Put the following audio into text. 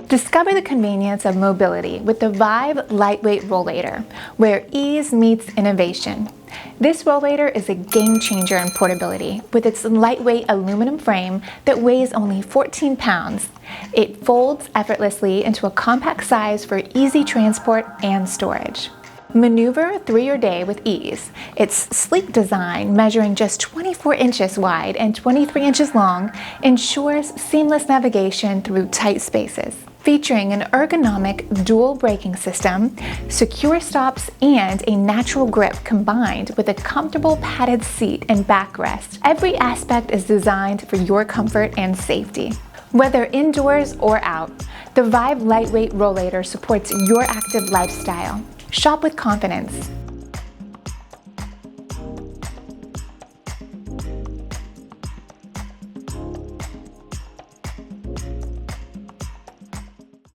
Discover the convenience of mobility with the Vive Lightweight Rollator, where ease meets innovation. This rollator is a game changer in portability with its lightweight aluminum frame that weighs only 14 pounds. It folds effortlessly into a compact size for easy transport and storage. Maneuver through your day with ease. Its sleek design, measuring just 24 inches wide and 23 inches long, ensures seamless navigation through tight spaces. Featuring an ergonomic dual braking system, secure stops, and a natural grip combined with a comfortable padded seat and backrest, every aspect is designed for your comfort and safety. Whether indoors or out, the Vive Lightweight Rollator supports your active lifestyle. Shop with confidence.